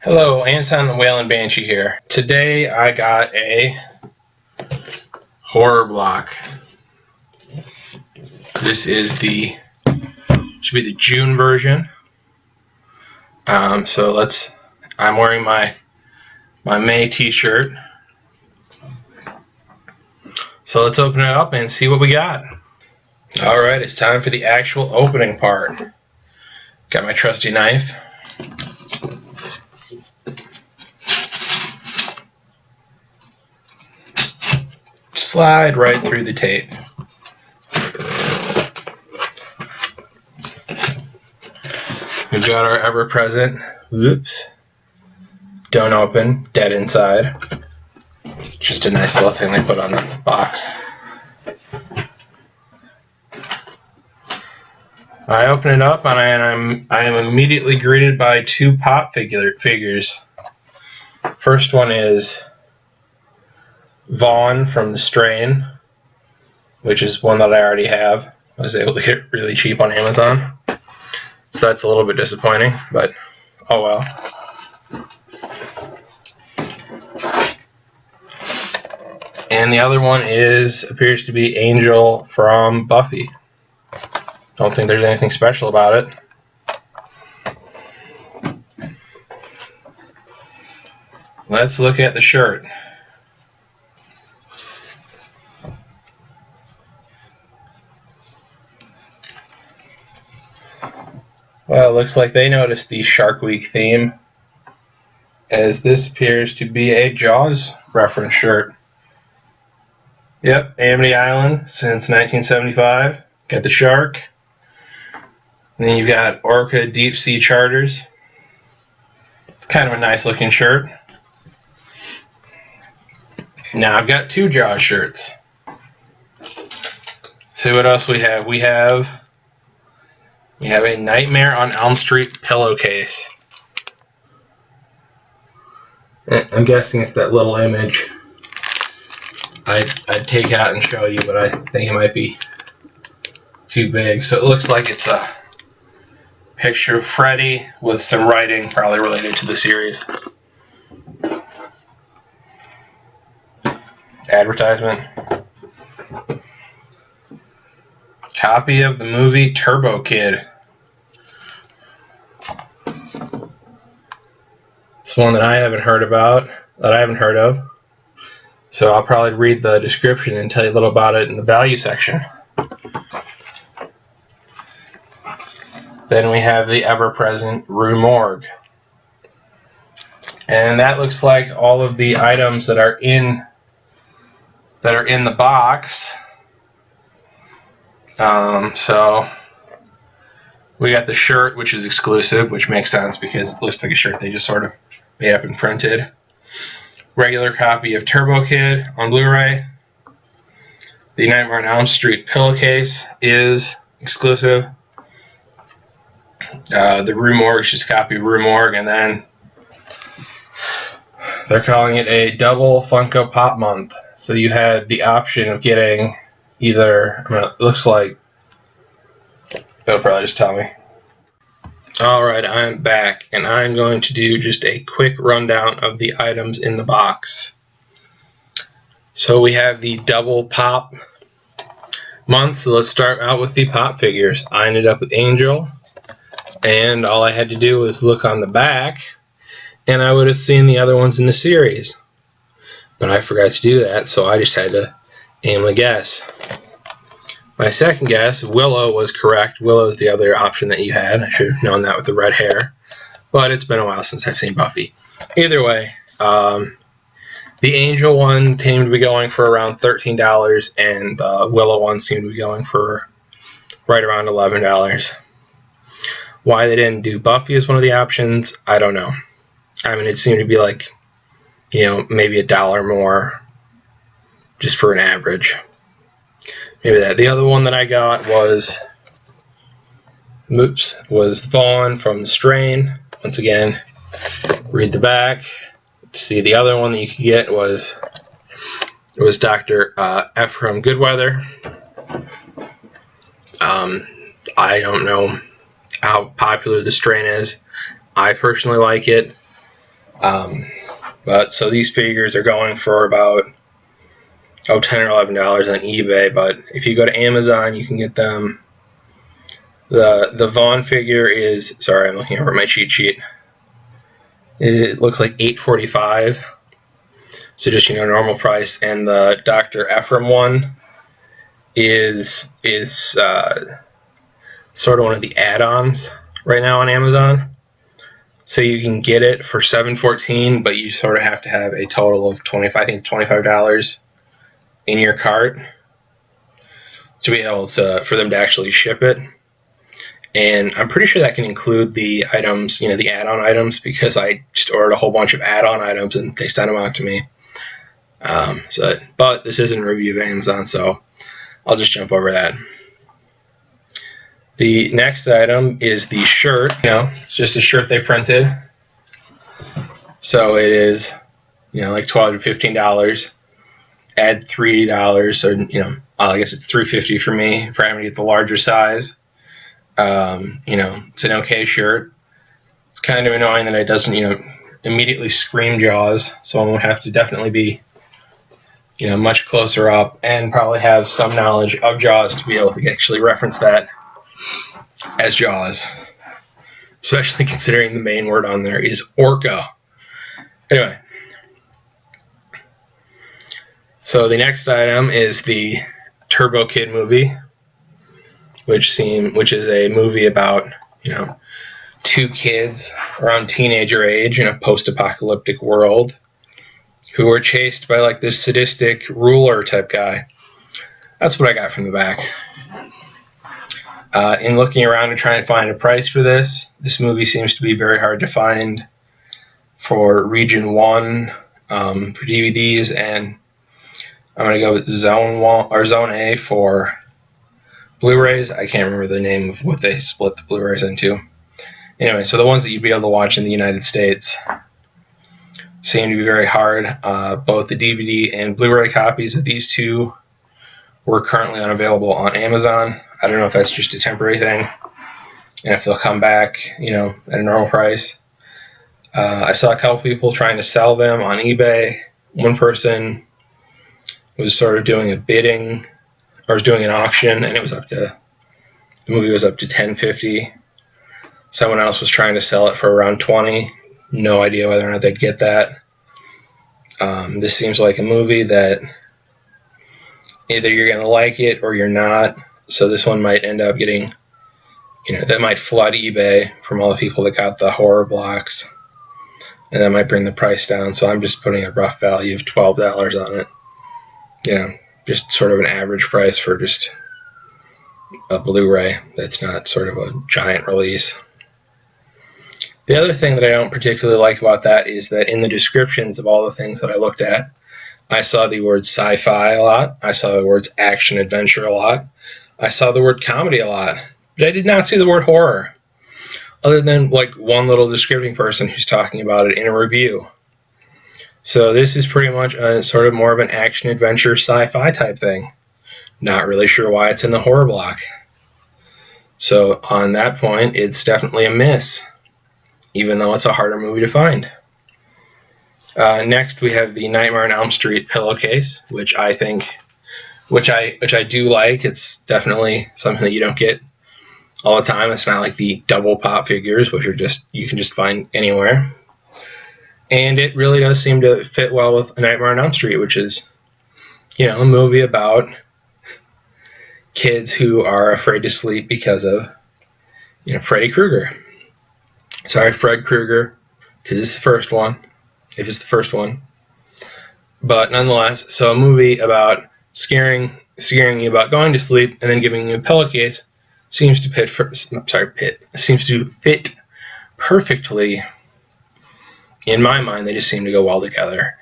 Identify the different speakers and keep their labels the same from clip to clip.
Speaker 1: Hello, Anton the Wailing Banshee here. Today I got a horror block. This is should be the June version. I'm wearing my May t-shirt. So let's open it up and see what we got. Alright, it's time for the actual opening part. Got my trusty knife. Slide right through the tape. We've got our ever-present, don't open, dead inside. Just a nice little thing they put on the box. I open it up and I am immediately greeted by two pop figures. First one is Vaughn from The Strain, which is one that I already have. I was able to get it really cheap on Amazon. So that's a little bit disappointing, but oh well. And the other one appears to be Angel from Buffy. Don't think there's anything special about it. Let's look at the shirt. Well, it looks like they noticed the Shark Week theme, as this appears to be a Jaws reference shirt. Yep, Amity Island since 1975. Got the shark. And then you've got Orca Deep Sea Charters. It's kind of a nice looking shirt. Now I've got two Jaws shirts. See what else we have. We have a Nightmare on Elm Street pillowcase. I'm guessing it's that little image. I'd take out and show you, but I think it might be too big. So it looks like it's a picture of Freddy with some writing probably related to the series. Advertisement. Copy of the movie Turbo Kid. It's one that I haven't heard of. So I'll probably read the description and tell you a little about it in the value section. Then we have the ever-present Rue Morgue. And that looks like all of the items that are in the box. So we got the shirt, which is exclusive, which makes sense because it looks like a shirt they just sort of made up and printed. Regular copy of Turbo Kid on Blu-ray. The Nightmare on Elm Street pillowcase is exclusive. The Rue Morgue is just a copy of Rue Morgue, and then they're calling it a double Funko Pop month. So you had the option of getting either, it looks like, they'll probably just tell me. Alright, I'm back, and I'm going to do just a quick rundown of the items in the box. So we have the double pop month, so let's start out with the pop figures. I ended up with Angel, and all I had to do was look on the back, and I would have seen the other ones in the series. But I forgot to do that, so I just had to aimlessly guess. My second guess, Willow, was correct. Willow is the other option that you had. I should have known that with the red hair. But it's been a while since I've seen Buffy. Either way, the Angel one seemed to be going for around $13, and the Willow one seemed to be going for right around $11. Why they didn't do Buffy as one of the options, I don't know. I mean, it seemed to be like, maybe $1 more just for an average. Maybe that. The other one that I got was Vaughn from The Strain. Once again, read the back. To see the other one that you could get was Dr. Ephraim Goodweather. I don't know how popular The Strain is. I personally like it. But so these figures are going for about $10 or $11 on eBay. But if you go to Amazon, you can get them. The Vaughn figure is, sorry, I'm looking over my cheat sheet. It looks like $8.45. So just, normal price. And the Dr. Ephraim one is sort of one of the add-ons right now on Amazon. So you can get it for $7.14, but you sort of have to have a total of $25 in your cart to be able to, for them to actually ship it. And I'm pretty sure that can include the items, the add-on items, because I just ordered a whole bunch of add-on items and they sent them out to me. But this isn't a review of Amazon, so I'll just jump over that. The next item is the shirt. It's just a shirt they printed. So it is, like $12 to $15. Add $3, so I guess it's $3.50 for me for having to get the larger size. It's an okay shirt. It's kind of annoying that it doesn't, immediately scream Jaws. So I would have to definitely be, much closer up and probably have some knowledge of Jaws to be able to actually reference that as Jaws. Especially considering the main word on there is orca. Anyway. So the next item is the Turbo Kid movie, which is a movie about, two kids around teenager age in a post-apocalyptic world who were chased by like this sadistic ruler type guy. That's what I got from the back. In looking around and trying to find a price for this movie seems to be very hard to find for Region 1 for DVDs, and I'm going to go with Zone 1 or Zone A for Blu-rays. I can't remember the name of what they split the Blu-rays into. Anyway, so the ones that you'd be able to watch in the United States seem to be very hard. Both the DVD and Blu-ray copies of these two were currently unavailable on Amazon. I don't know if that's just a temporary thing and if they'll come back, at a normal price. I saw a couple people trying to sell them on eBay. One person was sort of doing a bidding, or was doing an auction, and the movie was up to $10.50. Someone else was trying to sell it for around $20. No idea whether or not they'd get that. This seems like a movie that either you're going to like it or you're not. So this one might end up getting, that might flood eBay from all the people that got the horror blocks. And that might bring the price down. So I'm just putting a rough value of $12 on it. Just sort of an average price for just a Blu-ray that's not sort of a giant release. The other thing that I don't particularly like about that is that in the descriptions of all the things that I looked at, I saw the word sci-fi a lot. I saw the words action adventure a lot. I saw the word comedy a lot. But I did not see the word horror, other than like one little descripting person who's talking about it in a review. So this is pretty much a sort of more of an action adventure sci-fi type thing. Not really sure why it's in the horror block. So on that point, it's definitely a miss, even though it's a harder movie to find. Next, we have the Nightmare on Elm Street pillowcase, which I do like. It's definitely something that you don't get all the time. It's not like the double pop figures, which you can just find anywhere. And it really does seem to fit well with A Nightmare on Elm Street, which is, a movie about kids who are afraid to sleep because of, Freddy Krueger. Sorry, Fred Krueger, because it's the first one, if it's the first one. But nonetheless, so a movie about scaring you about going to sleep and then giving you a pillowcase seems to fit perfectly. In my mind, they just seem to go well together.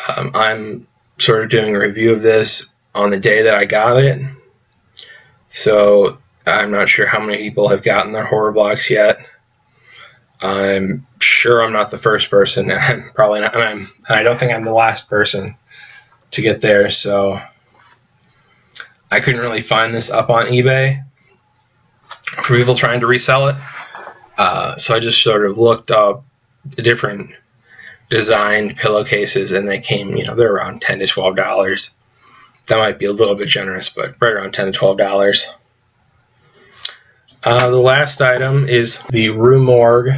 Speaker 1: I'm sort of doing a review of this on the day that I got it, so I'm not sure how many people have gotten their horror blocks yet. I'm sure I'm not the first person, and I'm probably not, and I don't think I'm the last person to get there, so I couldn't really find this up on eBay for people trying to resell it. So I just sort of looked up the different designed pillowcases, and they came, they're around $10 to $12. That might be a little bit generous, but right around $10 to $12. The last item is the Rue Morgue,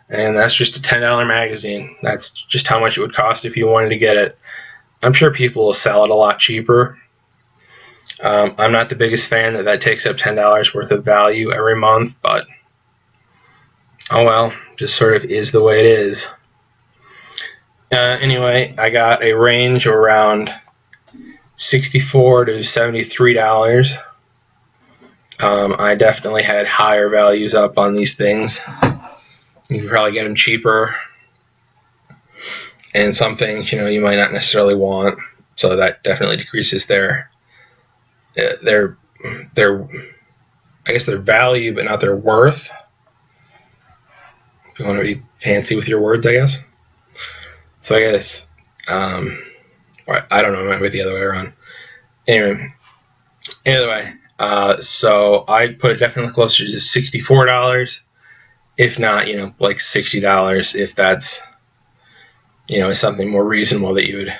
Speaker 1: and that's just a $10 magazine. That's just how much it would cost if you wanted to get it. I'm sure people will sell it a lot cheaper. I'm not the biggest fan that takes up $10 worth of value every month, but oh well, just sort of is the way it is. Anyway, I got a range around $64 to $73. I definitely had higher values up on these things. You can probably get them cheaper, and some things you might not necessarily want, so that definitely decreases their I guess their value, but not their worth. If you want to be fancy with your words, I guess. So I guess I don't know, maybe the other way around. Anyway, either way, so I'd put it definitely closer to $64, if not, like $60, if that's, something more reasonable that you would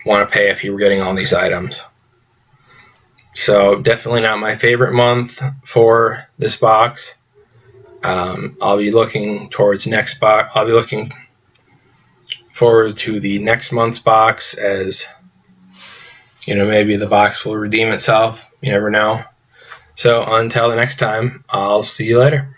Speaker 1: want to pay if you were getting all these items. So definitely not my favorite month for this box. I'll be looking towards next box. I'll be looking forward to the next month's box, as maybe the box will redeem itself. You never know. So until the next time, I'll see you later.